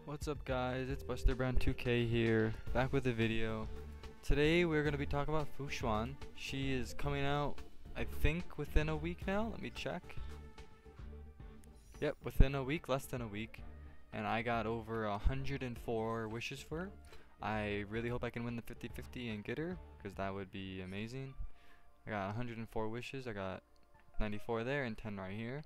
What's up guys, it's Buster Brown 2K here, back with a video. Today we're going to be talking about Fu Xuan. She is coming out, I think, within a week now. Let me check. Yep, within a week, less than a week. And I got over 104 wishes for her. I really hope I can win the 50-50 and get her, because that would be amazing. I got 104 wishes, I got 94 there and 10 right here.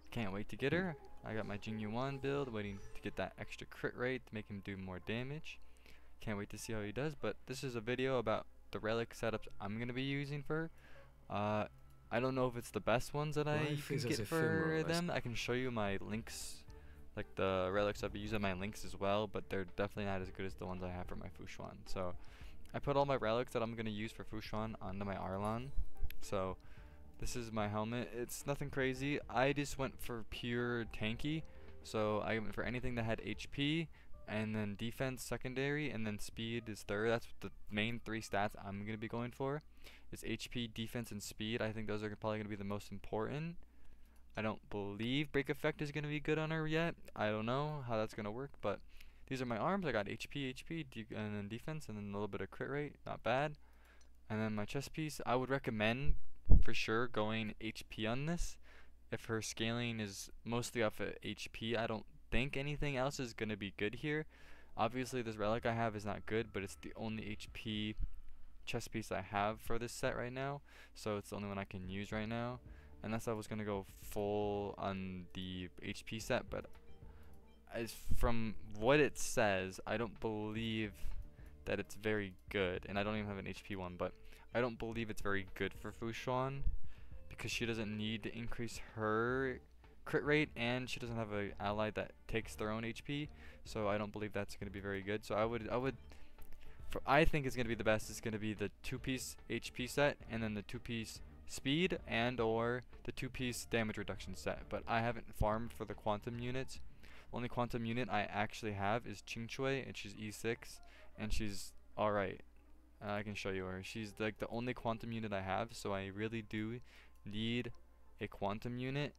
Can't wait to get her. I got my Yuan build, waiting to get that extra crit rate to make him do more damage. Can't wait to see how he does, but this is a video about the relic setups I'm going to be using for her. I don't know if it's the best ones that I can get for them. I can show you my Lynx, like the relics I'll be using my Lynx as well, but they're definitely not as good as the ones I have for my Fu Xuan. So I put all my relics that I'm going to use for Fu Xuan onto my Arlon. So this is my helmet. It's nothing crazy. I just went for pure tanky. So I went for anything that had HP, and then defense secondary, and then speed is third. That's the main three stats I'm going to be going for. Is HP, defense, and speed. I think those are probably going to be the most important. I don't believe break effect is going to be good on her yet. I don't know how that's going to work, but these are my arms. I got HP, and then defense, and then a little bit of crit rate. Not bad. And then my chest piece. I would recommend for sure going HP on this. If her scaling is mostly off of HP, I don't think anything else is going to be good here. Obviously this relic I have is not good, but it's the only HP chest piece I have for this set right now, so it's the only one I can use right now, unless I was going to go full on the HP set. But as from what it says, I don't believe that it's very good, and I don't even have an HP one, but I don't believe it's very good for Fu Xuan because she doesn't need to increase her crit rate, and she doesn't have an ally that takes their own HP, so I don't believe that's going to be very good. So I think it's going to be the best. It's going to be the 2-piece HP set, and then the 2-piece speed and or the 2-piece damage reduction set. But I haven't farmed for the quantum units. Only quantum unit I actually have is Chui, and she's E6, and she's alright. I can show you her. She's like the only quantum unit I have, so I really do need a quantum unit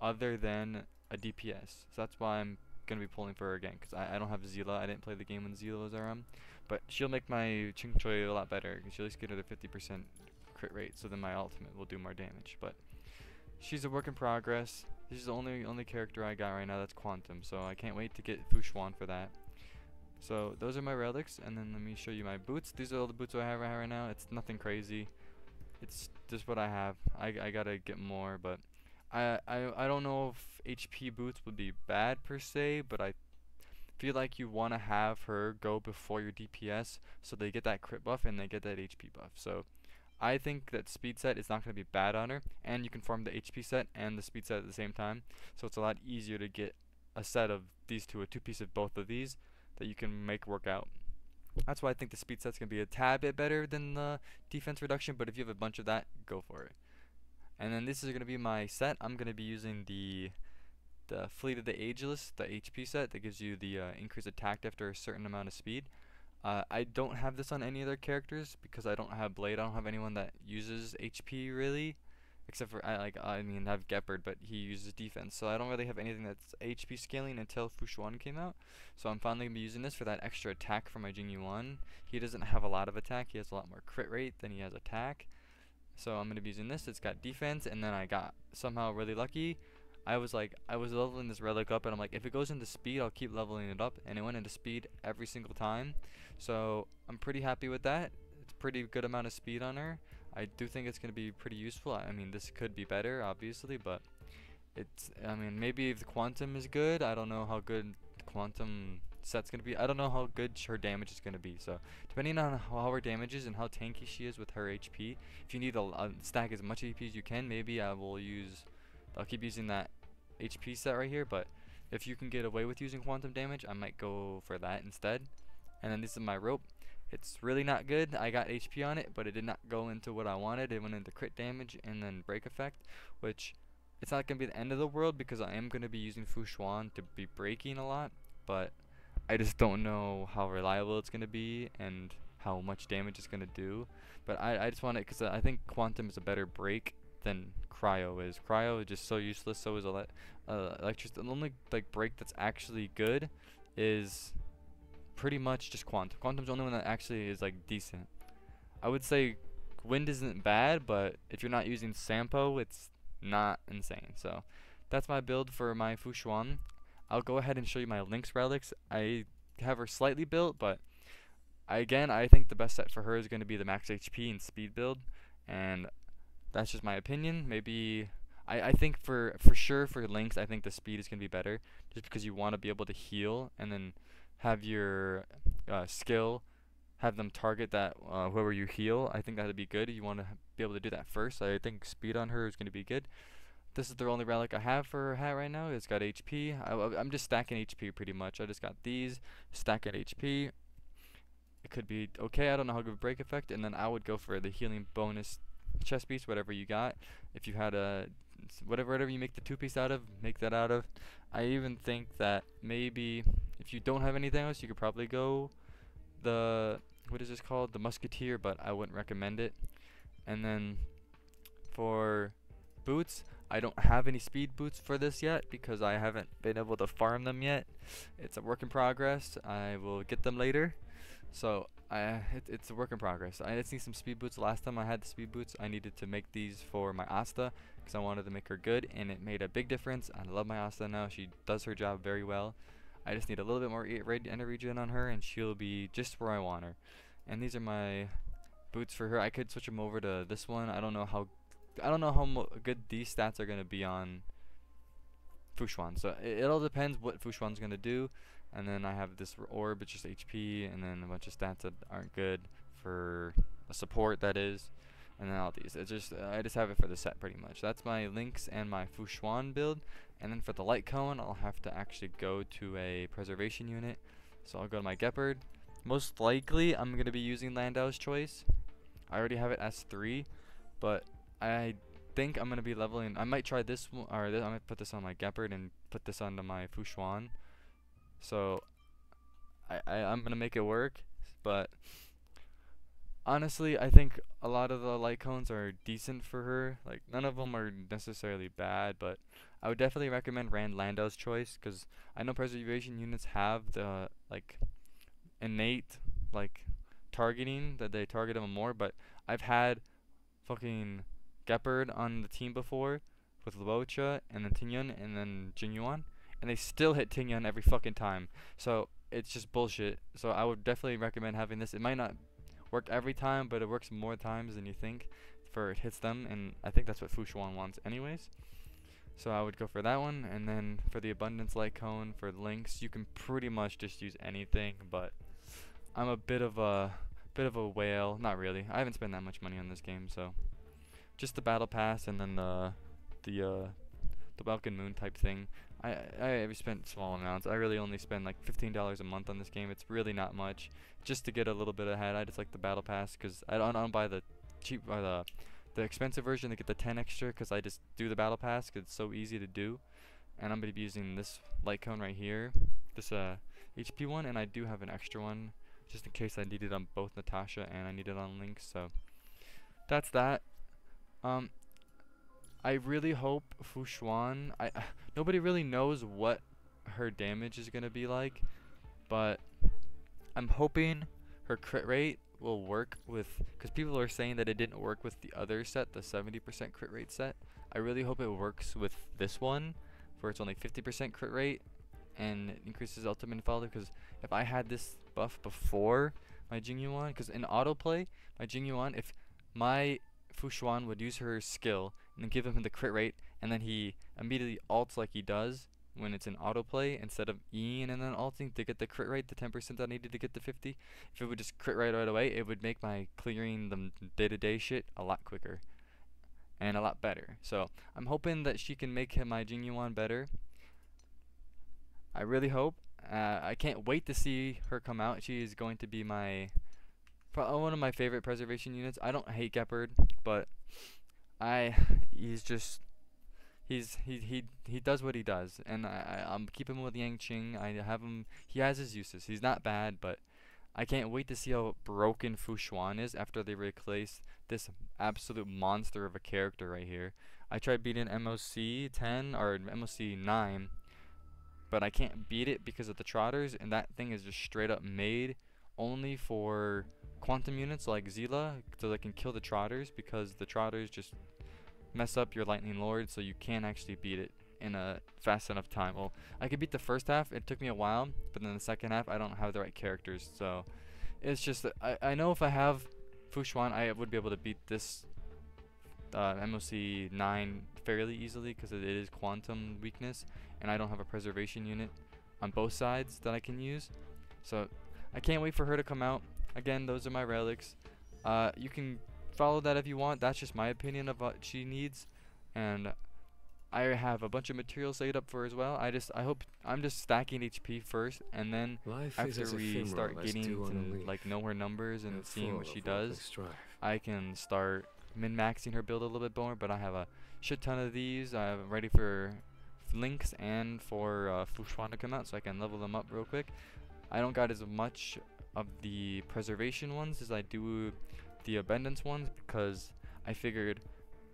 other than a DPS. So that's why I'm going to be pulling for her again, because I don't have Zila. I didn't play the game when Zila was around. But she'll make my Choi a lot better, because she'll at least get her the 50% crit rate, so then my ultimate will do more damage. But she's a work in progress. This is the only character I got right now that's quantum, so I can't wait to get Fu Xuan for that. So those are my relics, and then let me show you my boots. These are all the boots I have right now. It's nothing crazy. It's just what I have. I gotta get more, but I don't know if HP boots would be bad per se, but I feel like you want to have her go before your DPS, so they get that crit buff and they get that HP buff. So I think that speed set is not going to be bad on her, and you can farm the HP set and the speed set at the same time, so it's a lot easier to get a set of these two, a 2-piece of both of these, that you can make work out. That's why I think the speed set's going to be a tad bit better than the defense reduction, but if you have a bunch of that, go for it. And then this is going to be my set. I'm going to be using the Fleet of the Ageless, the HP set that gives you the increased attack after a certain amount of speed. I don't have this on any other characters because I don't have Blade. I don't have anyone that uses HP really, except for I have Gepard, but he uses defense, so I don't really have anything that's HP scaling until Fu Xuan came out. So I'm finally gonna be using this for that extra attack for my Yuan. He doesn't have a lot of attack. He has a lot more crit rate than he has attack. So I'm gonna be using this. It's got defense, and then I got somehow really lucky. I was leveling this relic up, and I'm like, if it goes into speed, I'll keep leveling it up, and it went into speed every single time. So I'm pretty happy with that. It's a pretty good amount of speed on her. I do think it's going to be pretty useful. I mean, this could be better, obviously, but maybe if the quantum is good, I don't know how good the quantum set's going to be. I don't know how good her damage is going to be. So, depending on how her damage is and how tanky she is with her HP, if you need to stack as much HP as you can, maybe I'll keep using that HP set right here, but if you can get away with using quantum damage, I might go for that instead. And then this is my rope. It's really not good. I got HP on it, but it did not go into what I wanted. It went into crit damage and then break effect, which it's not going to be the end of the world because I am going to be using Fu Xuan to be breaking a lot, but I just don't know how reliable it's going to be and how much damage it's going to do. But I just want it because I think quantum is a better break than cryo is. Cryo is just so useless. So is electric. The only break that's actually good is pretty much just Quantum. Quantum's the only one that actually is like decent. I would say Wind isn't bad, but if you're not using Sampo, it's not insane. So that's my build for my Fu Xuan. I'll go ahead and show you my Lynx relics. I have her slightly built, but I think the best set for her is going to be the max HP and speed build, and that's just my opinion. Maybe I think for sure for Lynx, I think the speed is going to be better, just because you want to be able to heal and then have your skill have them target that whoever you heal. I think that'd be good. You want to be able to do that first. I think speed on her is going to be good. This is the only relic I have for her hat right now. It's got HP. I'm just stacking HP pretty much. I just got these, stack at HP. It could be okay. I don't know how good of a break effect. And then I would go for the healing bonus chest piece, whatever you got. If you had a whatever you make the 2-piece out of, make that out of. I even think that maybe if you don't have anything else, you could probably go the what is this called? The Musketeer, but I wouldn't recommend it. And then for boots, I don't have any speed boots for this yet because I haven't been able to farm them yet. It's a work in progress. I will get them later. So it's a work in progress. I did need some speed boots. Last time I had the speed boots, I needed to make these for my Asta because I wanted to make her good, and it made a big difference. I love my Asta now. She does her job very well. I just need a little bit more energy regen on her, and she'll be just where I want her. And these are my boots for her. I could switch them over to this one. I don't know how good these stats are gonna be on Fu Xuan. So it all depends what Fu Xuan's gonna do. And then I have this orb, it's just HP, and then a bunch of stats that aren't good for a support, that is. And then all these. It's just I just have it for the set pretty much. That's my Lynx and my Fu Xuan build. And then for the light cone, I'll have to actually go to a preservation unit. So I'll go to my Gepard. Most likely, I'm gonna be using Landau's Choice. I already have it as 3, but I think I'm gonna be leveling. I might try this one, or I might put this on my Gepard and put this onto my Fu Xuan. So I'm gonna make it work, but honestly, I think a lot of the light cones are decent for her. Like none of them are necessarily bad, but I would definitely recommend Landau's Choice because I know preservation units have the like innate like targeting that they target them more, but I've had fucking Gepard on the team before with Luocha and then Tingyun and then Jinyuan, and they still hit Tingyun every fucking time. So it's just bullshit. So I would definitely recommend having this. It might not work every time, but it works more times than you think for it hits them, and I think that's what Fu Xuan wants anyways. So I would go for that one. And then for the Abundance Light Cone for Lynx, you can pretty much just use anything, but I'm a bit of a whale. Not really. I haven't spent that much money on this game, so just the battle pass and then the Welkin Moon type thing. I spent small amounts. I really only spend like $15 a month on this game. It's really not much. Just to get a little bit ahead, I just like the battle pass because I don't buy the cheap or the expensive version to get the 10 extra because I just do the battle pass because it's so easy to do. And I'm gonna be using this light cone right here, this HP one, and I do have an extra one just in case I need it on both Natasha and I need it on Lynx. So that's that. I really hope Fu Xuan. Nobody really knows what her damage is gonna be like, but I'm hoping her crit rate will work with, because people are saying that it didn't work with the other set, the 70% crit rate set. I really hope it works with this one, where it's only 50% crit rate and it increases ultimate follow. Because if I had this buff before my Jingyuan, because in autoplay, my Jingyuan, if my Fu Xuan would use her skill and then give him the crit rate, and then he immediately ults like he does when it's in autoplay instead of E'ing and then ulting to get the crit rate, the 10% that I needed to get the 50. If it would just crit right away, it would make my clearing the day-to-day shit a lot quicker and a lot better. So I'm hoping that she can make my Jingyuan better. I really hope. I can't wait to see her come out. She is going to be my one of my favorite preservation units. I don't hate Gepard, but he does what he does, and I'm keeping him with Yang Qing. I have him. He has his uses. He's not bad, but I can't wait to see how broken Fu Xuan is after they replace this absolute monster of a character right here. I tried beating MOC 10 or MOC 9 but I can't beat it because of the trotters, and that thing is just straight up made only for quantum units like Zila, so they can kill the trotters, because the trotters just mess up your lightning lord, so you can't actually beat it in a fast enough time. Well, I could beat the first half, it took me a while, but then the second half I don't have the right characters, so it's just that I know if I have Fu Xuan, I would be able to beat this MOC 9 fairly easily, because it is quantum weakness, and I don't have a preservation unit on both sides that I can use. So I can't wait for her to come out. Again, those are my relics. You can follow that if you want. That's just my opinion of what she needs, and I have a bunch of materials saved up for her as well. I'm just stacking HP first, and then after we start getting to like know her numbers and seeing what she does, I can start min-maxing her build a little bit more. But I have a shit ton of these. I'm ready for Lynx and for Fu Xuan to come out, so I can level them up real quick. I don't got as much of the preservation ones as I do the abundance ones, because I figured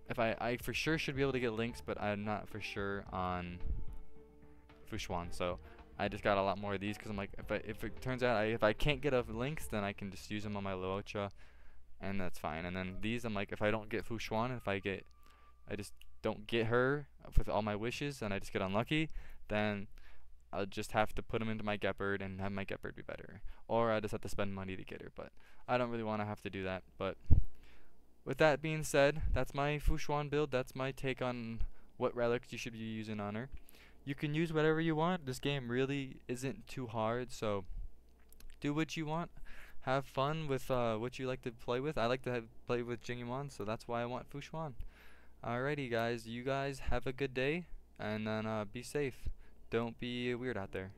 if I for sure should be able to get Lynx, but I'm not for sure on Fu Xuan, so I just got a lot more of these, because I'm like, if it turns out if I can't get a Lynx, then I can just use them on my Luocha, and that's fine. And then these, I'm like, if I don't get Fu Xuan, I just don't get her with all my wishes, and I just get unlucky, then I'll just have to put them into my Gepard and have my Gepard be better, or I just have to spend money to get her. But I don't really want to have to do that. But with that being said, that's my Fu Xuan build. That's my take on what relics you should be using on her. You can use whatever you want. This game really isn't too hard, so do what you want. Have fun with what you like to play with. I like to play with Jingmon, so that's why I want Fu Xuan. Alrighty, guys. You guys have a good day, and then be safe. Don't be weird out there.